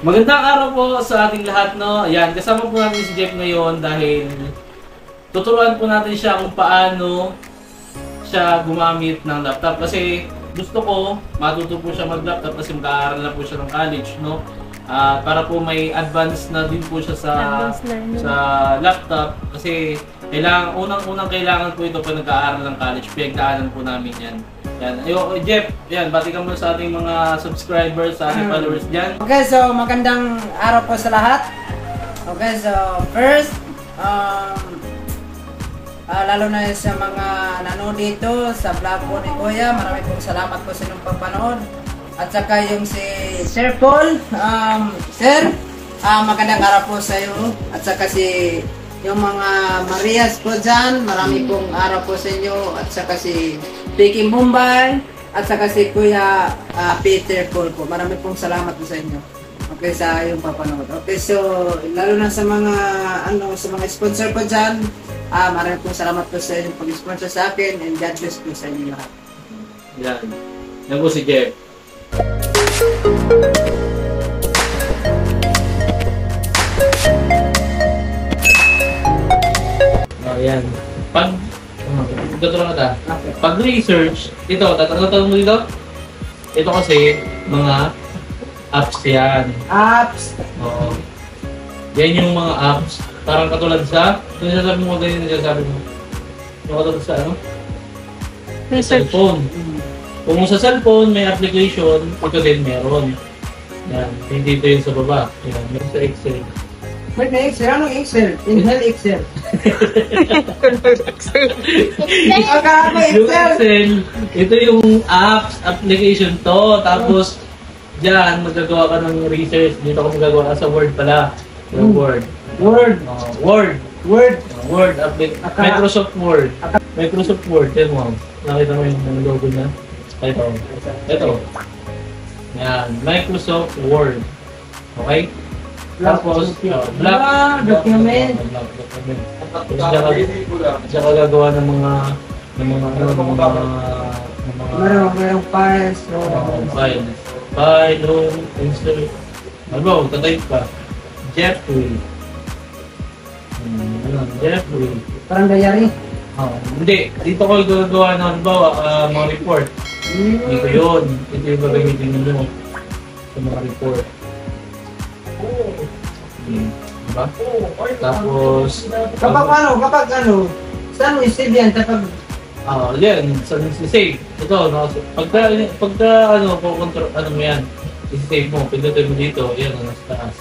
Magandang araw po sa ating lahat, no? Ayan, kasama po natin si Jeff ngayon dahil tuturuan po natin siya kung paano siya gumamit ng laptop. Kasi gusto ko matuto po siya mag-laptop kasi mag-aaral na po siya ng college, no? Para po may advance na din po siya sa laptop kasi unang kailangan po ito pag nag-aaral ng college. Pinagdaanan po namin yan. Yan. Ayo, Jeff, yan, bati ka muna sa ating mga subscribers, sa ating followers dyan. Okay, so magandang araw po sa lahat. Okay, so first, lalo na sa mga nanonood dito sa vlog po ni Kuya, marami pong salamat po sa inyong pagpanood. At saka yung si Sir Paul, Sir, magandang araw po sa iyo. At saka si yung mga Marias po dyan, marami pong araw po sa inyo. At saka si Vicky Mumbai, at saka si Kuya Peter Paul po. Marami pong salamat po sa inyo. Okay, sa yung papanood. Okay, so lalo na sa mga sa mga sponsor po dyan, marami pong salamat po sa inyo pag-sponsor sa akin, and God bless po sa inyo lahat. Yan. Yan po si Jeff. Ayan. Pag research, ito, tatanong mo dito? Ito kasi, mga apps yan. Apps? Oo. Yan yung mga apps. Parang katulad sa, sinasabi mo ganyan na sinasabi mo. Yung katulad sa ano? Research. Cellphone. Kung sa cellphone, may application, ito din meron. Yan. Hindi dito yung sa baba. Yan. Meron sa Excel. May Excel? Anong Excel? Inhale Excel. Yung Excel, ito yung apps, application to. Tapos, dyan, magagawa ka ng research. Dito ka magagawa ka sa Word pala. Yung Word. Word. Word. Word. Word. Microsoft Word. Microsoft Word. Yan mo. Nakita mo yung logo na? Ito. Ito. Yan. Microsoft Word. Okay? Tapos, black document. Diyan ka gagawa ng mga Merong files. File, insert. Ano, tatype ka. Jeffrey. Jeffrey. Parang diary. Hindi. Dito ko gagawa ng mga report. Dito yun. Ito yung gagamitin nyo sa mga report. Diba? Tapos Kapag saan mo i-save yan? Kapag yan, saan i-save? Ito, no? Pagka control, mo yan, i-save mo, pindutin mo dito, yan, nasa taas.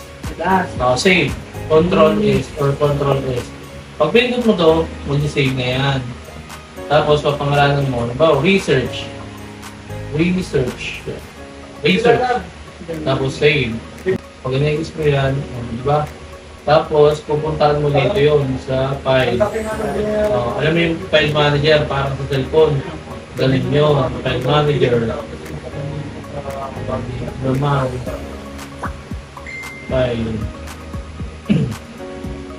Save. Control S or Control S. Pag pindot mo to, mag-save na yan. Tapos, papangalanan mo, research. Tapos, save. Pag in-exit mo yan, diba? Tapos, pupuntahan mo dito yun sa file. Alam mo yung file manager, parang sa cellphone. Galing yun, file manager. Normal. File.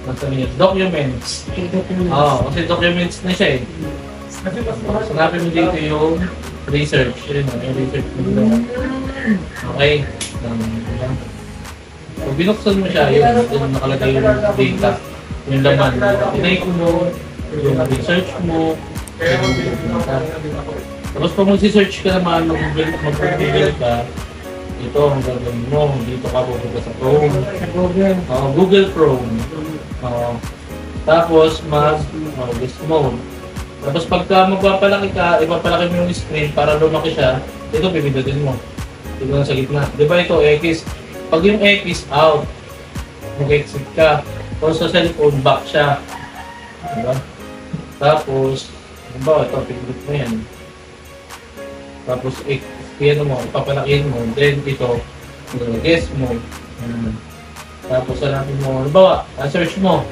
Nasaan yun? Documents. Kasi documents na siya eh. Sanapin mo dito yung research. Yun, yung research mo dito. Okay. Pag binuksan mo siya, yung nakalagay yung data, yung laman, i-like mo, yung research mo, tapos pag mag-search ka naman, mag-google ka, ito ang gagawin mo, dito ka pupunta sa Chrome, Google Chrome, tapos list mode. Tapos pagka magpapalaki ka, ipapalaki mo yung screen para lumaki siya, ito pipindutin mo. Ito na sa gitna. Di ba ito, X? Pag yung X out, mag-exit ka. Kung sa cellphone, back siya. Diba? Tapos, halimbawa, ito, pindot mo yan. Tapos, papalakihin mo. Then, ito, guess mo. Tapos, hanapin mo. Halimbawa, search mo.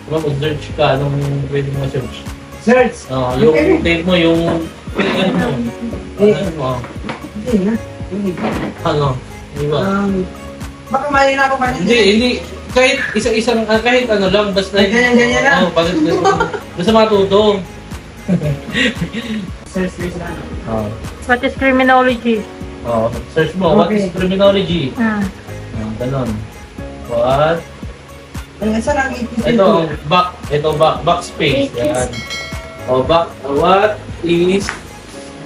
Diba, mag-search ka. Anong pwede mo search? search. Yung tape mo, yung pinagano mo. Hindi na. Ano? Di ba? Baka mali na ako kanina. Hindi. Kahit isa-isang, kahit ano lang, basta... Ganyan lang. Basta matuto. Search lang. What is criminology? Search mo, what is criminology? ganon. What? Saan ang ipis Ito, backspace. Yan. O, what is...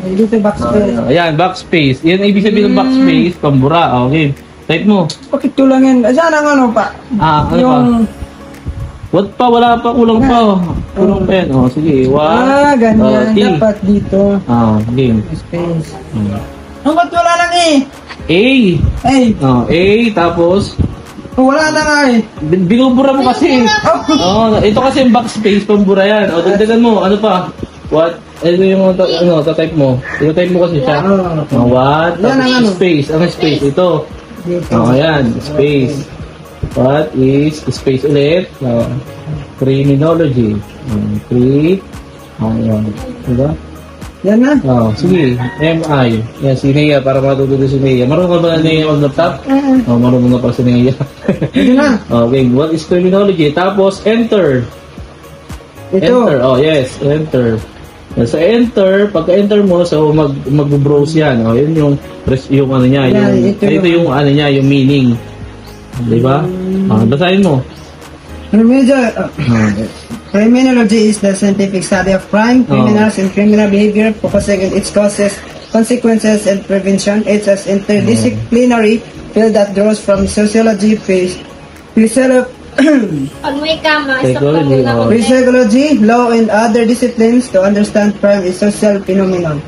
Dito backspace. Ayan, backspace. Yan ibig sabihin ng backspace, pambura. Okay. Type mo. Bakit tulang yan? Saan ang ano pa? Ano pa? What pa? Wala pa. Kulang pa. Kulang pa yan. O, sige. What? Ganyan. T. Dapat dito. Game. Space. Ba't wala lang eh? A. Ay, A, tapos... wala na nga eh. Binubura mo kasi. Ito kasi yung backspace, pambura yan. O, dagdagan mo. Ano pa? What? Ito yung type mo. Ito-type mo kasi siya. What? Yan ang ano. Space. Ang space. Ito. Dito. Ayan. Space. What is space ulit? Criminology. Ayan. Diba? Yan na. Sige. MI. Yan, si Nea, para matututo si Nea. Marunong ka ba na Nea mag-laptop? Marunong na pa si Nea. Ito na. Okay, what is criminology? Tapos, enter. Enter. Ito. Yes, enter. Sa enter, pagka-enter mo, so mag-browse yan. Yun yung ano niya, Yan, ito yung ano niya, yung meaning. Di ba? Basahin mo. Criminology is the scientific study of crime, criminals, and criminal behavior, focusing on its causes, consequences, and prevention. It's an interdisciplinary field that draws from sociology, Pag may kama, Psychology, psychology, law, and other disciplines to understand crime is social phenomenon.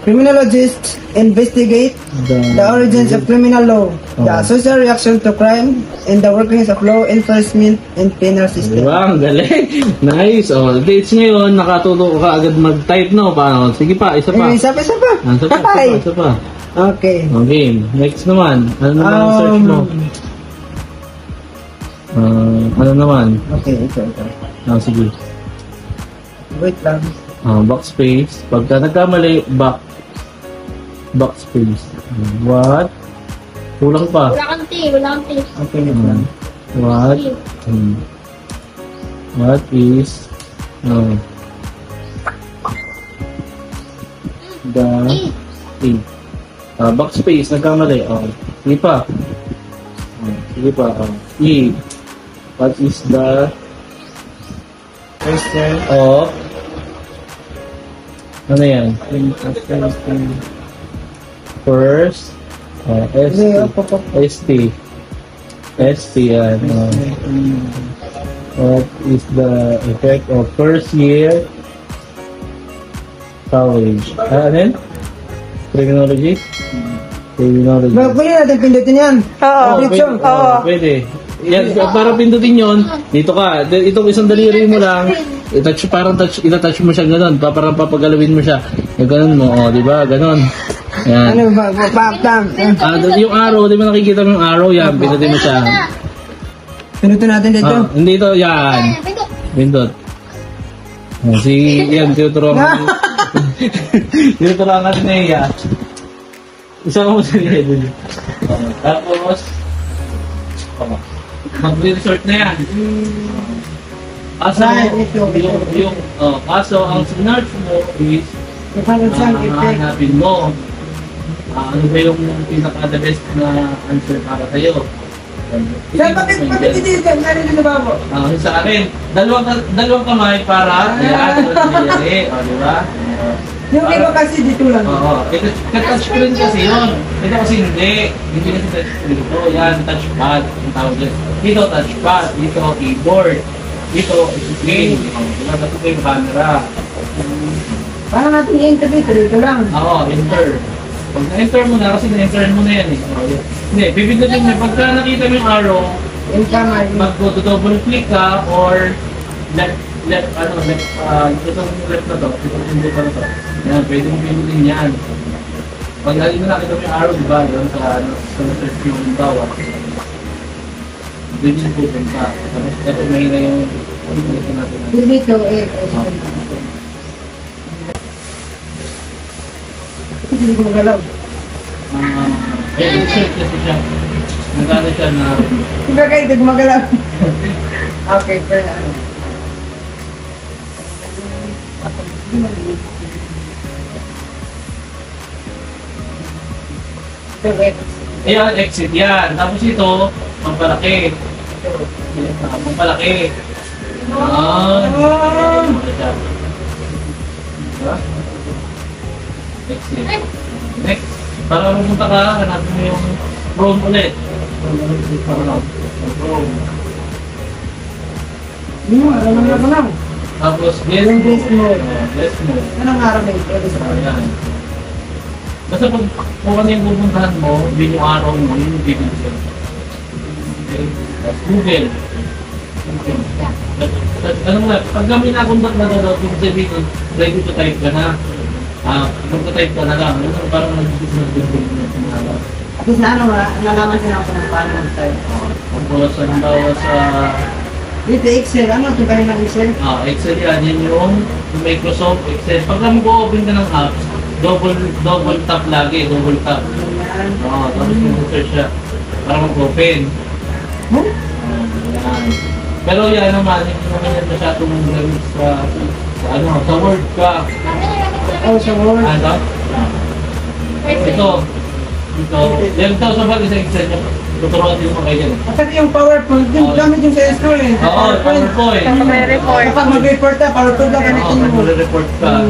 Criminologists investigate the origins of criminal law, the social reaction to crime, and the workings of law enforcement and penal system. Diba? Ang galing. Nice. Dates ngayon, nakatuto ka agad mag-type, no? Paano? Sige pa, isa pa. Isa pa. Isa pa. Okay. Okay. Next naman. Ano naman ang search mo? Ano naman? Okay, ito. Sige. Wait lang. Backspace. Pagka nagkamali, backspace. What? Kulang pa. Wala kang T. Okay, wait lang. What? What is the backspace? Nagkamali. Sige pa. E. What is the Question of ano yan? First ST yan. What is the effect of first year college? Ano yan? Criminology? Criminology. Pwede natin pindutin yan. Pwede. Yan, para pindutin yon, dito ka. Itong isang daliri mo lang, itatouch mo siya gano'n. Parang papagalawin mo siya. Gano'n mo, di ba? Gano'n. Yan. Ano ba? Yung arrow, di ba nakikita mo yung arrow? Yan, pindutin mo siya. Pindutin natin dito. Dito, yan. Pindot. Yan, tinuturuan ka si Nea. Isa mo si Nea dun. Tapos, mag-resort na yan. Kaso, ang sinarch mo is hanapin mo. Ano ba yung pinaka-the best na answer para sa'yo? Saan bakit dito? Narinig na ba mo? Sa akin, dalawang kamay para i-add. Di ba? Yung iba kasi dito lang. Touch screen kasi yun. Ito kasi hindi. Hindi kasi touch screen ito. Yan, touchpad. Ang tawag dyan. Dito, touchpad. Dito, keyboard. Dito, screen. Diba? Ito po yung camera. Para natin i-enter dito lang. Enter. Pag na-enter mo na, kasi na-enter mo na yan eh. Hindi, bibigyan mo. Pagka nakita mo yung arrow, mag-double click ka or left na to. Itong pa na to. Yan, pwede mong pinutin yan. Pag nakita mo yung arrow, diba? Doon sa search yung bawat. Doon yung pupunta. Tapos, ito mahina yung natin. Dito hindi ko magalaw. Search kasi siya. Nagkano siya na... Diba kayo, hindi ko magalaw. Okay, fair na. Okay. Ayan, exit yan. Tapos ito, pampalaki. Pampalaki. Diba? Exit. Next. Para pumunta ka, hanapin mo yung Chrome ulit. Chrome. Alam lang. Tapos, yes Yung mo. yes mo. Yes mo. Anong araw na ito? Ayan. Basta pag kung ano yung pupuntahan mo, yun yung araw mo, yun yung bibig sa'yo. Okay? Tapos Google. Ano nga, pag kami nakundak na daw, kung sabihin, ready to type ka na. Magta-type ka na lang. Ano, parang nag-Google na sinala. Kasi na ano nga, nalaman sila ako ng paano mag-type. Tapos, halimbawa sa Dito Excel, ano ito kayo ng Excel? Excel yan, yun yung Microsoft Excel. Pag mag-open ka ng apps, double tap lagi, double tap. Tapos mag-search siya para mag-open. Yan. Pero yan naman, hindi naman yan masyadong gamit sa Word ka. Oh, sa Word. Ano? Ito. Yan ito sa bagay sa Excel niya. Tuturuan din mo kayo dyan. At saka yung PowerPoint, yung gamit yung sa school eh. Oo, PowerPoint. May report. Kapag mag-report ka, PowerPoint lang ganito Oo, mo. mag-report ka.